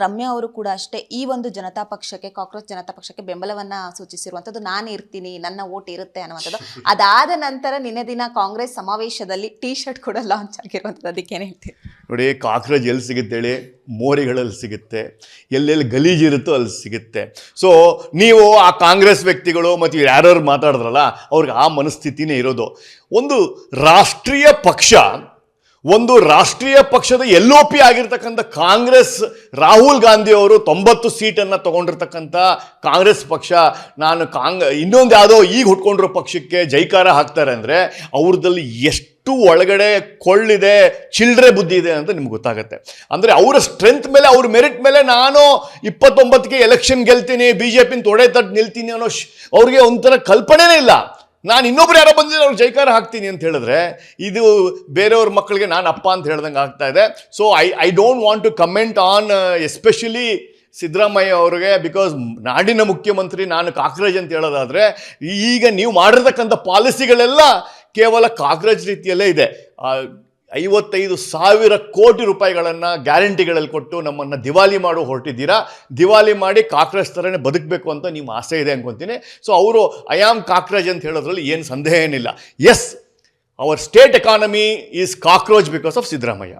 ರಮ್ಯಾ ಅವರು ಕೂಡ ಅಷ್ಟೇ ಈ ಒಂದು ಜನತಾ ಪಕ್ಷಕ್ಕೆ ಕಾಕ್ರೋಚ್ ಜನತಾ ಪಕ್ಷಕ್ಕೆ ಬೆಂಬಲವನ್ನ ಸೂಚಿಸಿರುವಂತದ್ದು ನಾನು ಇರ್ತೀನಿ ನನ್ನ ವೋಟ್ ಇರುತ್ತೆ ಅನ್ನುವಂಥದ್ದು. ಅದಾದ ನಂತರ ನಿನ್ನೆ ದಿನ ಕಾಂಗ್ರೆಸ್ ಸಮಾವೇಶದಲ್ಲಿ ಟೀ ಶರ್ಟ್ ಕೂಡ ಲಾಂಚ್ ಆಗಿರುವಂಥದ್ದು. ಅದಕ್ಕೇನು ಹೇಳ್ತೀವಿ ನೋಡಿ, ಕಾಕ್ರೋಚ್ ಎಲ್ಲಿ ಸಿಗುತ್ತೆ ಹೇಳಿ? ಮೋರಿಗಳಲ್ಲಿ ಸಿಗುತ್ತೆ, ಎಲ್ಲೆಲ್ಲಿ ಗಲೀಜಿರುತ್ತೋ ಅಲ್ಲಿ ಸಿಗುತ್ತೆ. ಸೊ ನೀವು ಆ ಕಾಂಗ್ರೆಸ್ ವ್ಯಕ್ತಿಗಳು ಮತ್ತು ಯಾರು ಮಾತಾಡಿದ್ರಲ್ಲ ಅವ್ರಿಗೆ ಆ ಮನಸ್ಥಿತಿನೇ ಇರೋದು. ಒಂದು ರಾಷ್ಟ್ರೀಯ ಪಕ್ಷದ LOP ಆಗಿರ್ತಕ್ಕಂಥ ಕಾಂಗ್ರೆಸ್, ರಾಹುಲ್ ಗಾಂಧಿ ಅವರು 90 ಸೀಟನ್ನು ತಗೊಂಡಿರ್ತಕ್ಕಂಥ ಕಾಂಗ್ರೆಸ್ ಪಕ್ಷ, ನಾನು ಇನ್ನೊಂದು ಯಾವುದೋ ಈಗ ಹುಟ್ಕೊಂಡಿರೋ ಪಕ್ಷಕ್ಕೆ ಜೈಕಾರ ಹಾಕ್ತಾರೆ ಅಂದರೆ ಅವ್ರದಲ್ಲಿ ಎಷ್ಟು ಒಳಗಡೆ ಕೊಳ್ಳಿದೆ, ಚಿಲ್ಲರೆ ಬುದ್ಧಿ ಇದೆ ಅಂತ ನಿಮ್ಗೆ ಗೊತ್ತಾಗುತ್ತೆ. ಅಂದರೆ ಅವರ ಸ್ಟ್ರೆಂತ್ ಮೇಲೆ, ಅವ್ರ ಮೆರಿಟ್ ಮೇಲೆ ನಾನು 29ಕ್ಕೆ ಎಲೆಕ್ಷನ್ ಗೆಲ್ತೀನಿ, BJP ತೊಡೆ ತಟ್ಟು ನಿಲ್ತೀನಿ ಅನ್ನೋ ಅವ್ರಿಗೆ ಒಂಥರ ಕಲ್ಪನೆನೇ ಇಲ್ಲ. ನಾನು ಇನ್ನೊಬ್ರು ಯಾರೋ ಬಂದಿದ್ರೆ ಅವ್ರಿಗೆ ಜೈಕಾರ ಹಾಕ್ತೀನಿ ಅಂತ ಹೇಳಿದ್ರೆ ಇದು ಬೇರೆಯವ್ರ ಮಕ್ಕಳಿಗೆ ನಾನು ಅಪ್ಪ ಅಂತ ಹೇಳ್ದಂಗೆ ಆಗ್ತಾ ಇದೆ. So I don't want to comment on especially Siddaramaiah ಅವ್ರಿಗೆ, ಬಿಕಾಸ್ ನಾಡಿನ ಮುಖ್ಯಮಂತ್ರಿ, ನಾನು ಕಾಕ್ರೋಚ್ ಅಂತ ಹೇಳೋದಾದರೆ ಈಗ ನೀವು ಮಾಡಿರ್ತಕ್ಕಂಥ ಪಾಲಿಸಿಗಳೆಲ್ಲ ಕೇವಲ ಕಾಕ್ರೋಚ್ ರೀತಿಯಲ್ಲೇ ಇದೆ. 55,000 ಕೋಟಿ ರೂಪಾಯಿಗಳನ್ನು ಗ್ಯಾರಂಟಿಗಳಲ್ಲಿ ಕೊಟ್ಟು ನಮ್ಮನ್ನು ದಿವಾಲಿ ಮಾಡೋ ಹೊರಟಿದ್ದೀರಾ. ದಿವಾಲಿ ಮಾಡಿ ಕಾಕ್ರೋಚ್ ಥರನೇ ಬದುಕಬೇಕು ಅಂತ ನಿಮ್ಮ ಆಸೆ ಇದೆ ಅನ್ಕೊತೀನಿ. ಸೊ ಅವರು ಐ ಆಮ್ ಕಾಕ್ರೋಚ್ ಅಂತ ಹೇಳೋದ್ರಲ್ಲಿ ಏನು ಸಂದೇಹ ಏನಿಲ್ಲ. Yes, our state economy is cockroach because of Siddaramaiah.